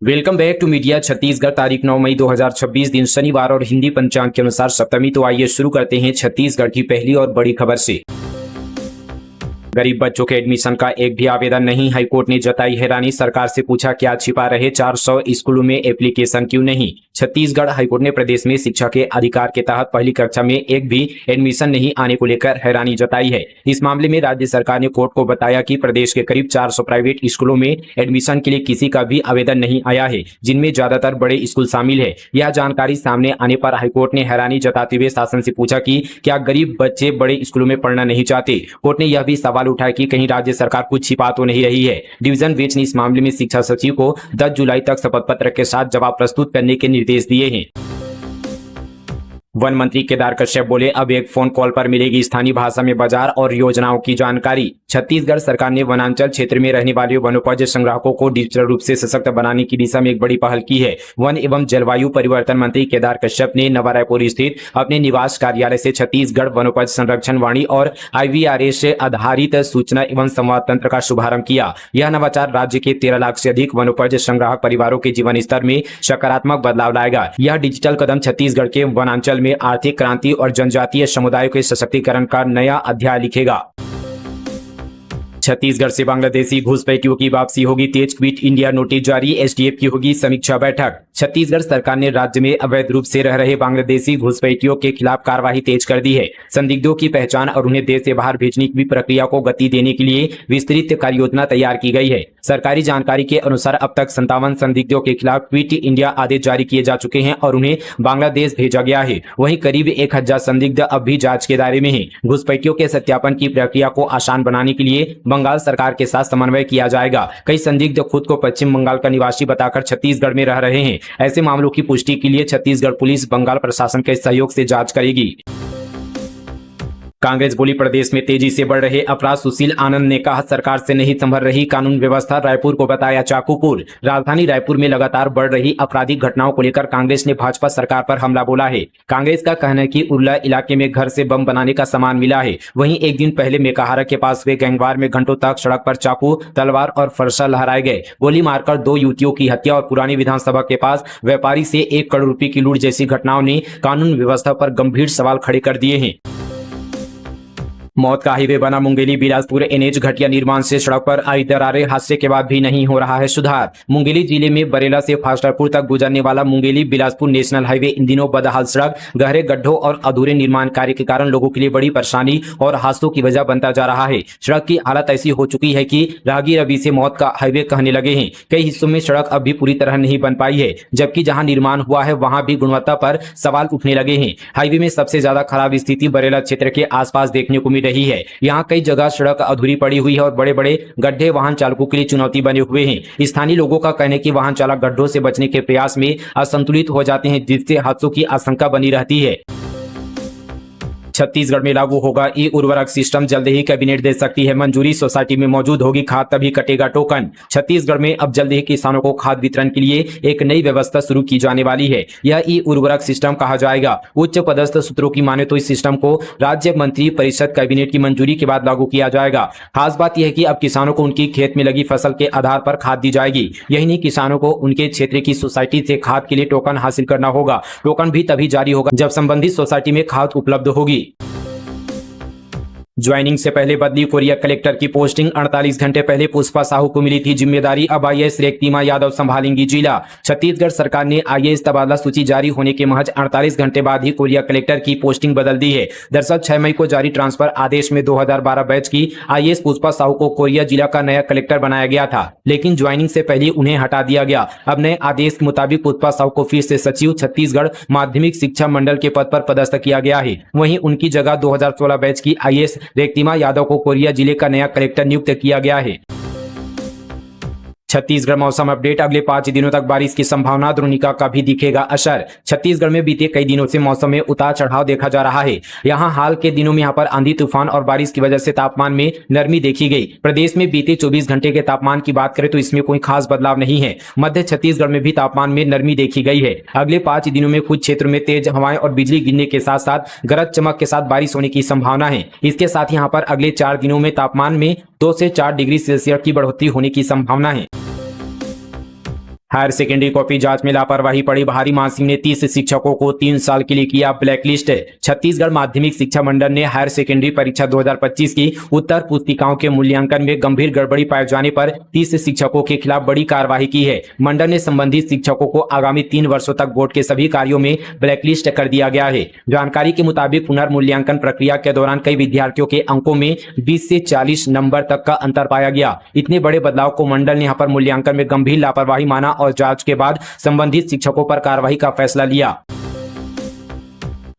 Welcome back to media Chhattisgarh. तारीख 9 मई 2026 दिन शनिवार और हिंदी पंचांग के अनुसार सप्तमी। तो आइए शुरू करते हैं छत्तीसगढ़ की पहली और बड़ी खबर से। गरीब बच्चों के एडमिशन का एक भी आवेदन नहीं, हाईकोर्ट ने जताई हैरानी। सरकार से पूछा क्या छिपा रहे, 400 स्कूलों में एप्लीकेशन क्यों नहीं। छत्तीसगढ़ हाईकोर्ट ने प्रदेश में शिक्षा के अधिकार के तहत पहली कक्षा में एक भी एडमिशन नहीं आने को लेकर हैरानी जताई है। इस मामले में राज्य सरकार ने कोर्ट को बताया कि प्रदेश के करीब 400 प्राइवेट स्कूलों में एडमिशन के लिए किसी का भी आवेदन नहीं आया है, जिनमें ज्यादातर बड़े स्कूल शामिल है। यह जानकारी सामने आने पर हाईकोर्ट ने हैरानी जताते हुए शासन से पूछा कि क्या गरीब बच्चे बड़े स्कूलों में पढ़ना नहीं चाहते। कोर्ट ने यह भी सवाल उठाया कि कहीं राज्य सरकार कुछ छिपा तो नहीं रही है। डिवीजन बेंच ने इस मामले में शिक्षा सचिव को 10 जुलाई तक शपथ पत्र के साथ जवाब प्रस्तुत करने के निर्देश दिए हैं। वन मंत्री केदार कश्यप बोले, अब एक फोन कॉल पर मिलेगी स्थानीय भाषा में बाजार और योजनाओं की जानकारी। छत्तीसगढ़ सरकार ने वनांचल क्षेत्र में रहने वाले वनोपज संग्राहकों को डिजिटल रूप से सशक्त बनाने की दिशा में एक बड़ी पहल की है। वन एवं जलवायु परिवर्तन मंत्री केदार कश्यप ने नवा रायपुर स्थित अपने निवास कार्यालय से छत्तीसगढ़ वनोपज संरक्षण वाणी और IVRS आधारित सूचना एवं संवाद तंत्र का शुभारंभ किया। यह नवाचार राज्य के 13 लाख से अधिक वनोपज संग्राहक परिवारों के जीवन स्तर में सकारात्मक बदलाव लाएगा। यह डिजिटल कदम छत्तीसगढ़ के वनांचल में आर्थिक क्रांति और जनजातीय समुदायों के सशक्तिकरण का नया अध्याय लिखेगा। छत्तीसगढ़ से बांग्लादेशी घुसपैठियों की वापसी होगी तेज, क्विट इंडिया नोटिस जारी। STF की होगी समीक्षा बैठक। छत्तीसगढ़ सरकार ने राज्य में अवैध रूप से रह रहे बांग्लादेशी घुसपैठियों के खिलाफ कार्रवाई तेज कर दी है। संदिग्धों की पहचान और उन्हें देश से बाहर भेजने की प्रक्रिया को गति देने के लिए विस्तृत कार्ययोजना तैयार की गई है। सरकारी जानकारी के अनुसार अब तक 57 संदिग्धों के खिलाफ क्विट इंडिया आदेश जारी किए जा चुके हैं और उन्हें बांग्लादेश भेजा गया है। वहीं करीब 1000 संदिग्ध अब भी जांच के दायरे में हैं। घुसपैठियों के सत्यापन की प्रक्रिया को आसान बनाने के लिए बंगाल सरकार के साथ समन्वय किया जाएगा। कई संदिग्ध खुद को पश्चिम बंगाल का निवासी बताकर छत्तीसगढ़ में रह रहे हैं। ऐसे मामलों की पुष्टि के लिए छत्तीसगढ़ पुलिस बंगाल प्रशासन के सहयोग से जांच करेगी। कांग्रेस बोली, प्रदेश में तेजी से बढ़ रहे अपराध। सुशील आनंद ने कहा, सरकार से नहीं संभल रही कानून व्यवस्था। रायपुर को बताया चाकूपुर। राजधानी रायपुर में लगातार बढ़ रही आपराधिक घटनाओं को लेकर कांग्रेस ने भाजपा सरकार पर हमला बोला है। कांग्रेस का कहना है कि उर्ला इलाके में घर से बम बनाने का सामान मिला है। वहीं एक दिन पहले मेकाहारा के पास हुए गैंगवार में घंटों तक सड़क पर चाकू, तलवार और फरसा लहराए गए। गोली मारकर 2 युवतियों की हत्या और पुरानी विधानसभा के पास व्यापारी से 1 करोड़ रुपए की लूट जैसी घटनाओं ने कानून व्यवस्था पर गंभीर सवाल खड़े कर दिए हैं। मौत का हाईवे बना मुंगेली बिलासपुर NH। घटिया निर्माण से सड़क पर आई दरारें, हादसे के बाद भी नहीं हो रहा है सुधार। मुंगेली जिले में बरेला से फास्टरपुर तक गुजरने वाला Mungeli Bilaspur national highway in दिनों बदहाल सड़क, गहरे गड्ढों और अधूरे निर्माण कार्य के कारण लोगों के लिए बड़ी परेशानी और हादसों की वजह बनता जा रहा है। सड़क की हालत ऐसी हो चुकी है कि राहगीर अभी से मौत का हाईवे कहने लगे हैं। कई हिस्सों में सड़क अब भी पूरी तरह नहीं बन पाई है, जबकि जहां निर्माण हुआ है वहां भी गुणवत्ता पर सवाल उठने लगे हैं। हाईवे में सबसे ज्यादा खराब स्थिति बरेला क्षेत्र के आसपास देखने को मिल रही है। यहाँ कई जगह सड़क अधूरी पड़ी हुई है और बड़े बड़े गड्ढे वाहन चालकों के लिए चुनौती बने हुए हैं। स्थानीय लोगों का कहना है कि वाहन चालक गड्ढों से बचने के प्रयास में असंतुलित हो जाते हैं, जिससे हादसों की आशंका बनी रहती है। छत्तीसगढ़ में लागू होगा ई-उर्वरक सिस्टम, जल्द ही कैबिनेट दे सकती है मंजूरी। सोसाइटी में मौजूद होगी खाद, तभी कटेगा टोकन। छत्तीसगढ़ में अब जल्द ही किसानों को खाद वितरण के लिए एक नई व्यवस्था शुरू की जाने वाली है। यह ई-उर्वरक सिस्टम कहा जाएगा। उच्च पदस्थ सूत्रों की माने तो इस सिस्टम को राज्य मंत्री परिषद कैबिनेट की मंजूरी के बाद लागू किया जाएगा। खास बात यह है कि अब किसानों को उनकी खेत में लगी फसल के आधार पर खाद दी जाएगी। यही नहीं, किसानों को उनके क्षेत्र की सोसाइटी से खाद के लिए टोकन हासिल करना होगा। टोकन भी तभी जारी होगा जब संबंधित सोसाइटी में खाद उपलब्ध होगी। ज्वाइनिंग से पहले बदली कोरिया कलेक्टर की पोस्टिंग। 48 घंटे पहले पुष्पा साहू को मिली थी जिम्मेदारी, अब IAS रेक्तिमा यादव संभालेंगी जिला। छत्तीसगढ़ सरकार ने IAS तबादला सूची जारी होने के महज 48 घंटे बाद ही कोरिया कलेक्टर की पोस्टिंग बदल दी है। दरअसल 6 मई को जारी ट्रांसफर आदेश में 2012 बैच की IAS पुष्पा साहू को कोरिया जिला का नया कलेक्टर बनाया गया था, लेकिन ज्वाइनिंग से पहले उन्हें हटा दिया गया। अब नए आदेश के मुताबिक पुष्पा साहू को फिर से सचिव छत्तीसगढ़ माध्यमिक शिक्षा मंडल के पद पर पदस्थ किया गया है। वहीं उनकी जगह 2016 बैच की IAS रेक्तिमा यादव को कोरिया जिले का नया कलेक्टर नियुक्त किया गया है। छत्तीसगढ़ मौसम अपडेट, अगले 5 दिनों तक बारिश की संभावना, द्रोणिका का भी दिखेगा असर। छत्तीसगढ़ में बीते कई दिनों से मौसम में उतार चढ़ाव देखा जा रहा है। यहाँ हाल के दिनों में यहाँ पर आंधी तूफान और बारिश की वजह से तापमान में नरमी देखी गई। प्रदेश में बीते 24 घंटे के तापमान की बात करें तो इसमें कोई खास बदलाव नहीं है। मध्य छत्तीसगढ़ में भी तापमान में नरमी देखी गई है। अगले 5 दिनों में कुछ क्षेत्रों में तेज हवाएं और बिजली गिरने के साथ साथ गरज चमक के साथ बारिश होने की संभावना है। इसके साथ यहाँ पर अगले 4 दिनों में तापमान में 2 से 4 डिग्री सेल्सियस की बढ़ोतरी होने की संभावना है। हायर सेकेंडरी कॉपी जांच में लापरवाही पड़ी भारी, मानसिंह ने 30 शिक्षकों को 3 साल के लिए किया ब्लैकलिस्ट। छत्तीसगढ़ माध्यमिक शिक्षा मंडल ने हायर सेकेंडरी परीक्षा 2025 की उत्तर पुस्तिकाओं के मूल्यांकन में गंभीर गड़बड़ी पाए जाने पर 30 शिक्षकों के खिलाफ बड़ी कार्रवाई की है। मंडल ने संबंधित शिक्षकों को आगामी 3 वर्षों तक बोर्ड के सभी कार्यों में ब्लैकलिस्ट कर दिया गया है। जानकारी के मुताबिक पुनर्मूल्यांकन प्रक्रिया के दौरान कई विद्यार्थियों के अंकों में 20 से 40 नंबर तक का अंतर पाया गया। इतने बड़े बदलाव को मंडल ने यहाँ पर मूल्यांकन में गंभीर लापरवाही माना और जांच के बाद संबंधित शिक्षकों पर कार्रवाई का फैसला लिया।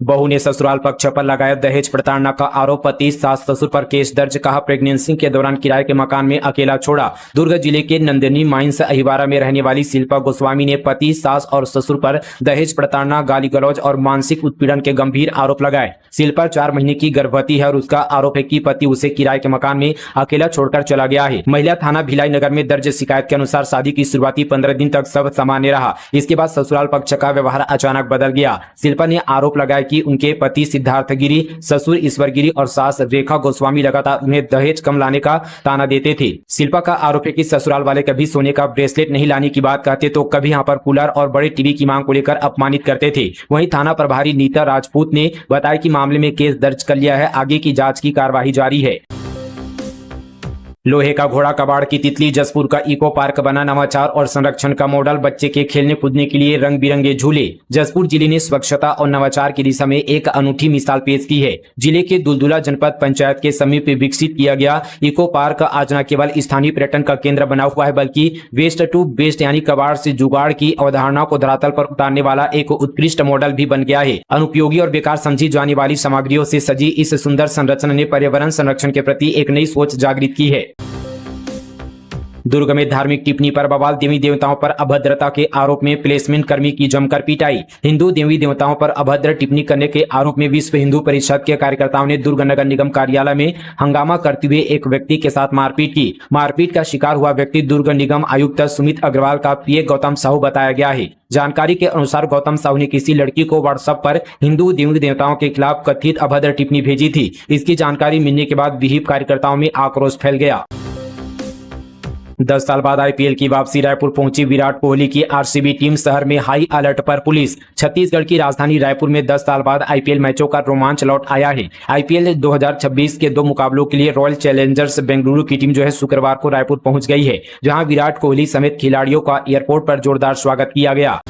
बहू ने ससुराल पक्ष पर लगाया दहेज प्रताड़ना का आरोप, पति सास ससुर पर केस दर्ज, कहा प्रेगनेंसी के दौरान किराए के मकान में अकेला छोड़ा। दुर्ग जिले के नंदिनी माइंस अहिवारा में रहने वाली शिल्पा गोस्वामी ने पति सास और ससुर पर दहेज प्रताड़ना, गाली गलौज और मानसिक उत्पीड़न के गंभीर आरोप लगाए। शिल्पा 4 महीने की गर्भवती है और उसका आरोप है कि पति उसे किराए के मकान में अकेला छोड़कर चला गया है। महिला थाना भिलाई नगर में दर्ज शिकायत के अनुसार शादी की शुरुआती 15 दिन तक सब सामान्य रहा। इसके बाद ससुराल पक्ष का व्यवहार अचानक बदल गया। शिल्पा ने आरोप लगाया कि उनके पति सिद्धार्थ गिरी, ससुर ईश्वर गिरी और सास रेखा गोस्वामी लगातार उन्हें दहेज कम लाने का ताना देते थे। शिल्पा का आरोप है कि ससुराल वाले कभी सोने का ब्रेसलेट नहीं लाने की बात कहते तो कभी यहाँ पर कूलर और बड़े टीवी की मांग को लेकर अपमानित करते थे। वहीं थाना प्रभारी नीता राजपूत ने बताया कि मामले में केस दर्ज कर लिया है, आगे की जांच की कार्यवाही जारी है। लोहे का घोड़ा कबाड़ की तितली, जसपुर का इको पार्क बना नवाचार और संरक्षण का मॉडल, बच्चे के खेलने कूदने के लिए रंग बिरंगे झूले। जसपुर जिले ने स्वच्छता और नवाचार की दिशा में एक अनूठी मिसाल पेश की है। जिले के दुलदुला जनपद पंचायत के समीप विकसित किया गया इको पार्क आज न केवल स्थानीय पर्यटन का केंद्र बना हुआ है बल्कि वेस्ट टू बेस्ट यानी कबाड़ से जुगाड़ की अवधारणा को धरातल पर उतारने वाला एक उत्कृष्ट मॉडल भी बन गया है। अनुपयोगी और बेकार समझी जाने वाली सामग्रियों से सजी इस सुंदर संरचना ने पर्यावरण संरक्षण के प्रति एक नई सोच जागृत की है। दुर्ग में धार्मिक टिप्पणी पर बवाल, देवी देवताओं पर अभद्रता के आरोप में प्लेसमेंट कर्मी की जमकर पिटाई। हिंदू देवी देवताओं पर अभद्र टिप्पणी करने के आरोप में विश्व हिंदू परिषद के कार्यकर्ताओं ने दुर्ग नगर निगम कार्यालय में हंगामा करते हुए एक व्यक्ति के साथ मारपीट की। मारपीट का शिकार हुआ व्यक्ति दुर्ग निगम आयुक्त सुमित अग्रवाल का पीए गौतम साहू बताया गया है। जानकारी के अनुसार गौतम साहू ने किसी लड़की को व्हाट्सएप पर हिंदू देवी देवताओं के खिलाफ कथित अभद्र टिप्पणी भेजी थी। इसकी जानकारी मिलने के बाद विहिप कार्यकर्ताओं में आक्रोश फैल गया। 10 साल बाद आईपीएल की वापसी, रायपुर पहुंची विराट कोहली की आरसीबी टीम, शहर में हाई अलर्ट पर पुलिस। छत्तीसगढ़ की राजधानी रायपुर में 10 साल बाद आईपीएल मैचों का रोमांच लौट आया है। आईपीएल 2026 के 2 मुकाबलों के लिए रॉयल चैलेंजर्स बेंगलुरु की टीम जो है शुक्रवार को रायपुर पहुंच गई है, जहां विराट कोहली समेत खिलाड़ियों का एयरपोर्ट पर जोरदार स्वागत किया गया।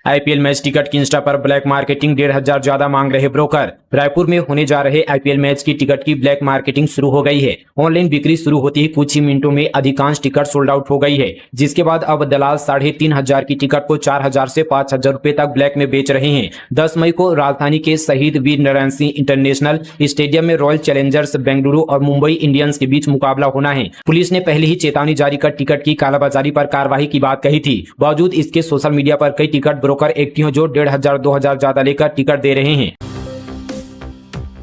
आईपीएल मैच टिकट की इंस्टा पर ब्लैक मार्केटिंग, 1,500 ज्यादा मांग रहे ब्रोकर। रायपुर में होने जा रहे आईपीएल मैच की टिकट की ब्लैक मार्केटिंग शुरू हो गई है। ऑनलाइन बिक्री शुरू होते ही कुछ ही मिनटों में अधिकांश टिकट सोल्ड आउट हो गई है, जिसके बाद अब दलाल 3,500 की टिकट को 4,000 से 5,000 रुपए तक ब्लैक में बेच रहे हैं। 10 मई को राजधानी के शहीद वीर नारायण सिंह इंटरनेशनल स्टेडियम में रॉयल चैलेंजर्स बेंगलुरु और मुंबई इंडियंस के बीच मुकाबला होना है। पुलिस ने पहले ही चेतावनी जारी कर टिकट की कालाबाजारी पर कार्रवाई की बात कही थी। बावजूद इसके सोशल मीडिया पर कई टिकट ब्रोकर एक्टिव जो 1,500-2,000 ज्यादा लेकर टिकट दे रहे हैं।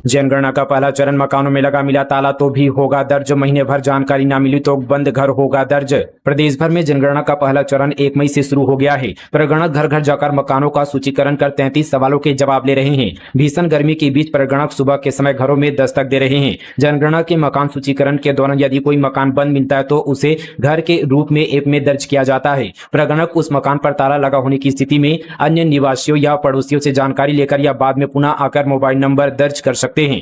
जनगणना का पहला चरण, मकानों में लगा मिला ताला तो भी होगा दर्ज, महीने भर जानकारी न मिली तो बंद घर होगा दर्ज। प्रदेश भर में जनगणना का पहला चरण 1 मई से शुरू हो गया है। प्रगणक घर घर जाकर मकानों का सूचीकरण कर 33 सवालों के जवाब ले रहे हैं। भीषण गर्मी के बीच प्रगणक सुबह के समय घरों में दस्तक दे रहे हैं। जनगणना के मकान सूचीकरण के दौरान यदि कोई मकान बंद मिलता है तो उसे घर के रूप में ऐप में दर्ज किया जाता है। प्रगणक उस मकान पर ताला लगा होने की स्थिति में अन्य निवासियों या पड़ोसियों से जानकारी लेकर या बाद में पुनः आकर मोबाइल नंबर दर्ज कर सकते हैं।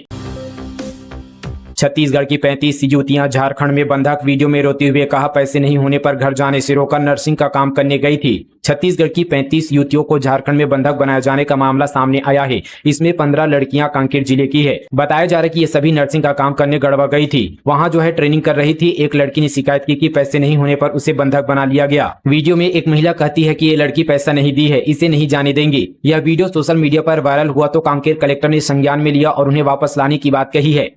छत्तीसगढ़ की 35 युवतियां झारखंड में बंधक, वीडियो में रोते हुए कहा पैसे नहीं होने पर घर जाने से रोका, नर्सिंग का काम करने गई थी। छत्तीसगढ़ की 35 युवतियों को झारखंड में बंधक बनाए जाने का मामला सामने आया है। इसमें 15 लड़कियां कांकेर जिले की है। बताया जा रहा है कि ये सभी नर्सिंग का काम करने गढ़वा गई थी। वहां जो है ट्रेनिंग कर रही थी। एक लड़की ने शिकायत की कि पैसे नहीं होने पर उसे बंधक बना लिया गया। वीडियो में एक महिला कहती है कि ये लड़की पैसा नहीं दी है, इसे नहीं जाने देंगे। यह वीडियो सोशल मीडिया पर वायरल हुआ तो कांकेर कलेक्टर ने संज्ञान में लिया और उन्हें वापस लाने की बात कही है।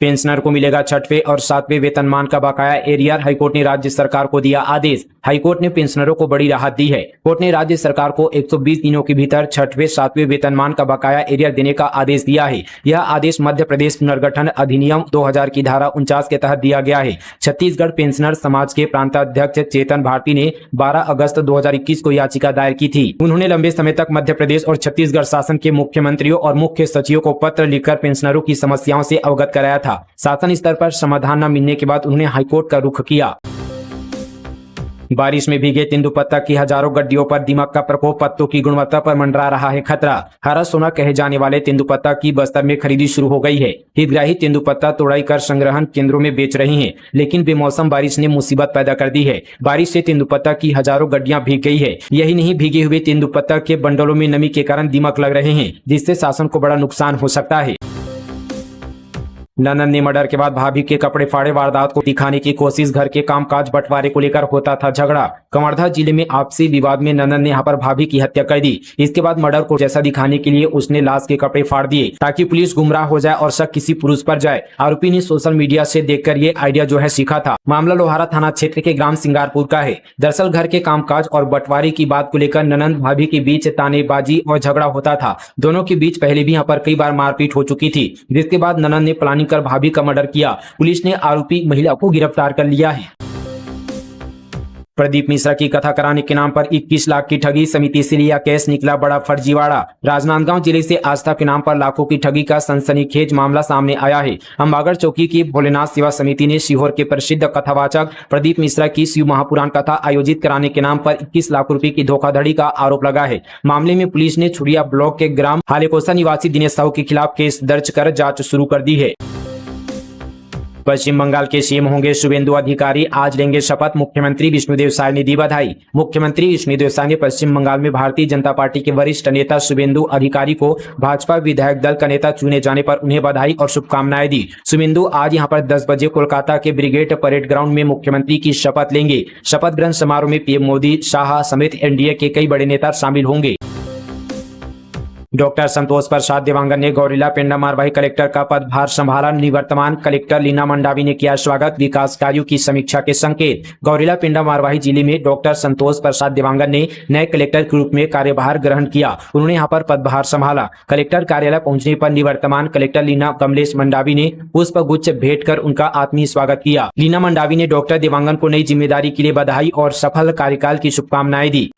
पेंशनर को मिलेगा 6वें और 7वें वेतनमान का बकाया एरियर, हाईकोर्ट ने राज्य सरकार को दिया आदेश। हाईकोर्ट ने पेंशनरों को बड़ी राहत दी है। कोर्ट ने राज्य सरकार को 120 दिनों के भीतर 6वें 7वें वेतनमान का बकाया एरियर देने का आदेश दिया है। यह आदेश मध्य प्रदेश पुनर्गठन अधिनियम 2000 की धारा 49 के तहत दिया गया है। छत्तीसगढ़ पेंशनर समाज के प्रांताध्यक्ष चेतन भारती ने 12 अगस्त 2021 को याचिका दायर की थी। उन्होंने लंबे समय तक मध्य प्रदेश और छत्तीसगढ़ शासन के मुख्यमंत्रियों और मुख्य सचिवों को पत्र लिखकर पेंशनरों की समस्याओं से अवगत कराया था। शासन स्तर पर समाधान न मिलने के बाद उन्होंने हाईकोर्ट का रुख किया। बारिश में भीगे तेंदुपत्ता की हजारों गड्डियों पर दिमक का प्रकोप, पत्तों की गुणवत्ता पर मंडरा रहा है खतरा। हरा सोना कहे जाने वाले तेंदुपत्ता की बस्तर में खरीदी शुरू हो गई है। हितग्राही तेंदुपत्ता तोड़ाई कर संग्रहण केंद्रों में बेच रहे हैं, लेकिन बेमौसम बारिश ने मुसीबत पैदा कर दी है। बारिश से तेंदुपत्ता की हजारों गड्डियां भीग गई है। यही नहीं, भीगे हुए तेंदुपत्ता के बंडलों में नमी के कारण दीमक लग रहे हैं, जिससे शासन को बड़ा नुकसान हो सकता है। ननद ने मर्डर के बाद भाभी के कपड़े फाड़े, वारदात को दिखाने की कोशिश। घर के कामकाज बंटवारे को लेकर होता था झगड़ा। कवर्धा जिले में आपसी विवाद में ननद ने यहां पर भाभी की हत्या कर दी। इसके बाद मर्डर को जैसा दिखाने के लिए उसने लाश के कपड़े फाड़ दिए, ताकि पुलिस गुमराह हो जाए और शक किसी पुरुष पर जाए। आरोपी ने सोशल मीडिया से देखकर ये आइडिया जो है सीखा था। मामला लोहारा थाना क्षेत्र के ग्राम सिंगारपुर का है। दरअसल घर के कामकाज और बंटवारे की बात को लेकर ननद भाभी के बीच तानेबाजी और झगड़ा होता था। दोनों के बीच पहले भी यहाँ पर कई बार मारपीट हो चुकी थी, जिसके बाद ननद ने प्लानिंग कर भाभी का मर्डर किया। पुलिस ने आरोपी महिला को गिरफ्तार कर लिया है। प्रदीप मिश्रा की कथा कराने के नाम पर 21 लाख की ठगी, समिति से लिया केस, निकला बड़ा फर्जीवाड़ा। राजनांदगांव जिले से आस्था के नाम पर लाखों की ठगी का सनसनीखेज मामला सामने आया है। अंबागढ़ चौकी की भोलेनाथ सेवा समिति ने सीहोर के प्रसिद्ध कथावाचक प्रदीप मिश्रा की शिव महापुराण कथा आयोजित कराने के नाम पर 21 लाख रुपए की धोखाधड़ी का आरोप लगा है। मामले में पुलिस ने छुड़िया ब्लॉक के ग्राम हालेकोसा निवासी दिनेश साहू के खिलाफ केस दर्ज कर जाँच शुरू कर दी है। पश्चिम बंगाल के सीएम होंगे शुभेंदु अधिकारी, आज लेंगे शपथ। मुख्यमंत्री विष्णुदेव साय ने दी बधाई। मुख्यमंत्री विष्णुदेव साय ने पश्चिम बंगाल में भारतीय जनता पार्टी के वरिष्ठ नेता शुभेंदु अधिकारी को भाजपा विधायक दल का नेता चुने जाने पर उन्हें बधाई और शुभकामनाएं दी। शुभेंदु आज यहां पर 10 बजे कोलकाता के ब्रिगेड परेड ग्राउंड में मुख्यमंत्री की शपथ लेंगे। शपथ ग्रहण समारोह में पीएम मोदी, शाह समेत एनडीए के कई बड़े नेता शामिल होंगे। डॉक्टर संतोष प्रसाद देवांगन ने गौरीला पेंडा मारवाही कलेक्टर का पदभार संभाला। निवर्तमान कलेक्टर लीना मंडावी ने किया स्वागत, विकास कार्यों की समीक्षा के संकेत। गौरीला पेंडा मारवाही जिले में डॉक्टर संतोष प्रसाद देवांगन ने नए कलेक्टर के रूप में कार्यभार ग्रहण किया। उन्होंने यहां पर पदभार संभाला। कलेक्टर कार्यालय पहुंचने पर निवर्तमान कलेक्टर लीना कमलेश मंडावी ने पुष्प गुच्छ भेंट कर उनका आत्मीय स्वागत किया। लीना मंडावी ने डॉक्टर देवांगन को नई जिम्मेदारी के लिए बधाई और सफल कार्यकाल की शुभकामनाएं दी।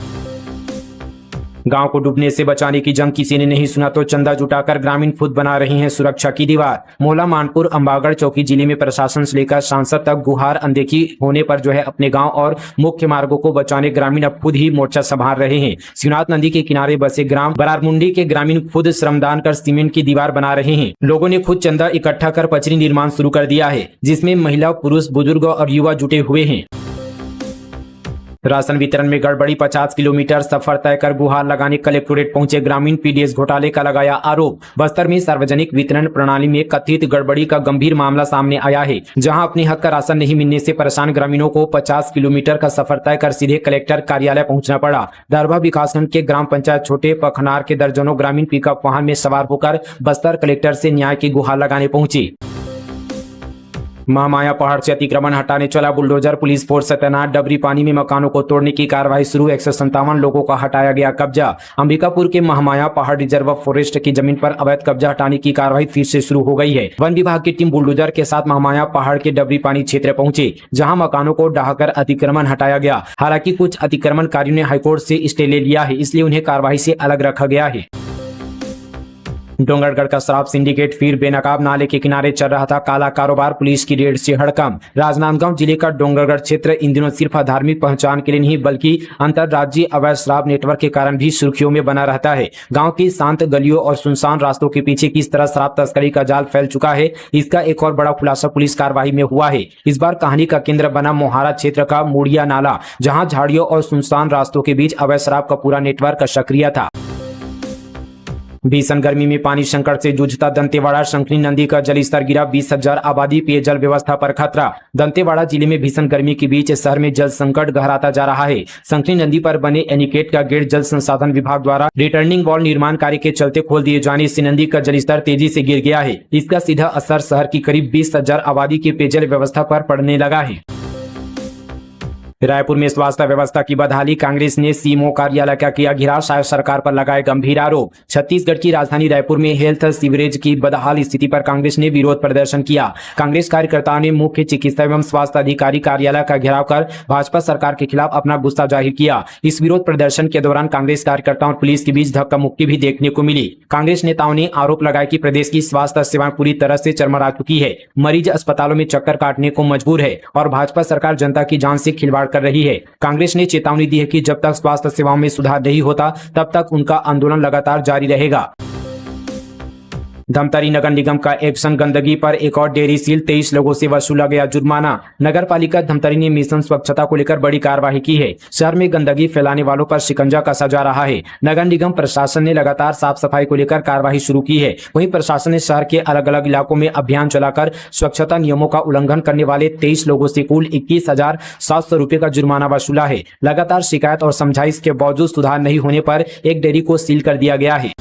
गांव को डूबने से बचाने की जंग किसी ने नहीं सुना तो चंदा जुटाकर ग्रामीण खुद बना रहे हैं सुरक्षा की दीवार। मोहला मानपुर अंबागढ़ चौकी जिले में प्रशासन से लेकर सांसद तक गुहार अनदेखी होने पर जो है अपने गांव और मुख्य मार्गों को बचाने ग्रामीण अब खुद ही मोर्चा संभाल रहे हैं। शिवनाथ नदी के किनारे बसे ग्राम बरारमुंडी के ग्रामीण खुद श्रमदान कर सीमेंट की दीवार बना रहे हैं। लोगों ने खुद चंदा इकट्ठा कर पचरी निर्माण शुरू कर दिया है, जिसमें महिला, पुरुष, बुजुर्ग और युवा जुटे हुए हैं। राशन वितरण में गड़बड़ी, 50 किलोमीटर सफर तय कर गुहार लगाने कलेक्टोरेट पहुंचे ग्रामीण, पीडीएस घोटाले का लगाया आरोप। बस्तर में सार्वजनिक वितरण प्रणाली में कथित गड़बड़ी का गंभीर मामला सामने आया है, जहां अपने हक का राशन नहीं मिलने से परेशान ग्रामीणों को 50 किलोमीटर का सफर तय कर सीधे कलेक्टर कार्यालय पहुंचना पड़ा। दरभा विकासखंड के ग्राम पंचायत छोटे पखनार के दर्जनों ग्रामीण पिकअप वाहन में सवार होकर बस्तर कलेक्टर से न्याय की गुहार लगाने पहुंचे। महामाया पहाड़ से अतिक्रमण हटाने चला बुलडोजर, पुलिस फोर्स तैनात। डबरी पानी में मकानों को तोड़ने की कार्रवाई शुरू, 157 लोगों का हटाया गया कब्जा। अंबिकापुर के महामाया पहाड़ रिजर्व फॉरेस्ट की जमीन पर अवैध कब्जा हटाने की कार्रवाई फिर से शुरू हो गई है। वन विभाग की टीम बुलडोजर के साथ महामाया पहाड़ के डबरी पानी क्षेत्र पहुंचे, जहां मकानों को ढहाकर अतिक्रमण हटाया गया। हालांकि कुछ अतिक्रमणकारियों ने हाईकोर्ट से स्टे ले लिया है, इसलिए उन्हें कार्रवाई से अलग रखा गया है। डोंगरगढ़ का शराब सिंडिकेट फिर बेनकाब, नाले के किनारे चल रहा था काला कारोबार, पुलिस की रेड से हड़कंप। राजनांदगांव जिले का डोंगरगढ़ क्षेत्र इन दिनों सिर्फ धार्मिक पहचान के लिए नहीं बल्कि अंतर्राज्यीय अवैध शराब नेटवर्क के कारण भी सुर्खियों में बना रहता है। गांव की शांत गलियों और सुनसान रास्तों के पीछे किस तरह शराब तस्करी का जाल फैल चुका है, इसका एक और बड़ा खुलासा पुलिस कार्रवाई में हुआ है। इस बार कहानी का केंद्र बना मोहारा क्षेत्र का मुड़िया नाला, जहाँ झाड़ियों और सुनसान रास्तों के बीच अवैध शराब का पूरा नेटवर्क सक्रिय था। भीषण गर्मी में पानी संकट से जूझता दंतेवाड़ा, शंखनी नदी का जलस्तर गिरा, 20,000 आबादी, पेयजल व्यवस्था पर खतरा। दंतेवाड़ा जिले में भीषण गर्मी के बीच शहर में जल संकट गहराता जा रहा है। शंखनी नदी पर बने एनीकेट का गेट जल संसाधन विभाग द्वारा रिटर्निंग वॉल निर्माण कार्य के चलते खोल दिए जाने से नदी का जलस्तर तेजी से गिर गया है। इसका सीधा असर शहर की करीब 20,000 आबादी की पेयजल व्यवस्था पर पड़ने लगा है। रायपुर में स्वास्थ्य व्यवस्था की बदहाली, कांग्रेस ने सीएमओ कार्यालय का किया घेराव, शायद सरकार पर लगाए गंभीर आरोप। छत्तीसगढ़ की राजधानी रायपुर में हेल्थ सीवरेज की बदहाल स्थिति पर कांग्रेस ने विरोध प्रदर्शन किया। कांग्रेस कार्यकर्ताओं ने मुख्य चिकित्सा एवं स्वास्थ्य अधिकारी कार्यालय का घेराव कर भाजपा सरकार के खिलाफ अपना गुस्सा जाहिर किया। इस विरोध प्रदर्शन के दौरान कांग्रेस कार्यकर्ताओं और पुलिस के बीच धक्का मुक्की भी देखने को मिली। कांग्रेस नेताओं ने आरोप लगाया कि प्रदेश की स्वास्थ्य सेवाएं पूरी तरह से चरमरा चुकी है, मरीज अस्पतालों में चक्कर काटने को मजबूर है और भाजपा सरकार जनता की जान से खिलवाड़ कर रही है। कांग्रेस ने चेतावनी दी है कि जब तक स्वास्थ्य सेवाओं में सुधार नहीं होता तब तक उनका आंदोलन लगातार जारी रहेगा। धमतरी नगर निगम का एक्शन, गंदगी पर एक और डेयरी सील, 23 लोगों से वसूला गया जुर्माना। नगर पालिका धमतरी ने मिशन स्वच्छता को लेकर बड़ी कार्रवाई की है। शहर में गंदगी फैलाने वालों पर शिकंजा कसा जा रहा है। नगर निगम प्रशासन ने लगातार साफ सफाई को लेकर कार्रवाई शुरू की है। वहीं प्रशासन ने शहर के अलग अलग इलाकों में अभियान चलाकर स्वच्छता नियमों का उल्लंघन करने वाले 23 लोगों से कुल 21,700 रुपए का जुर्माना वसूला है। लगातार शिकायत और समझाइश के बावजूद सुधार नहीं होने पर एक डेयरी को सील कर दिया गया है।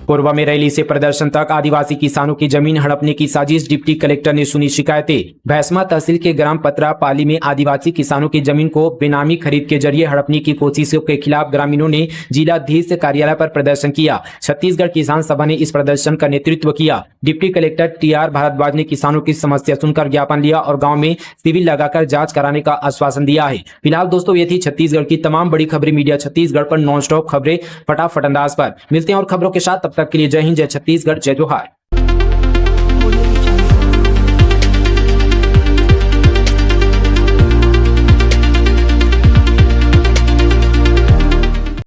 कोरबा में रैली से प्रदर्शन तक आदिवासी किसानों की जमीन हड़पने की साजिश, डिप्टी कलेक्टर ने सुनी शिकायतें। भैंसमा तहसील के ग्राम पतरा पाली में आदिवासी किसानों की जमीन को बेनामी खरीद के जरिए हड़पने की कोशिशों के खिलाफ ग्रामीणों ने जिलाधीश कार्यालय पर प्रदर्शन किया। छत्तीसगढ़ किसान सभा ने इस प्रदर्शन का नेतृत्व किया। डिप्टी कलेक्टर TR भारद्वाज ने किसानों की समस्या सुनकर ज्ञापन लिया और गाँव में शिविर लगाकर जाँच कराने का आश्वासन दिया है। फिलहाल दोस्तों, ये थी छत्तीसगढ़ की तमाम बड़ी खबरें मीडिया छत्तीसगढ़ पर नॉन स्टॉप खबरें फटाफट अंदाज पर। मिलते हैं और खबरों के साथ, तब तक के लिए जय हिंद, जय छत्तीसगढ़, जय जोहार।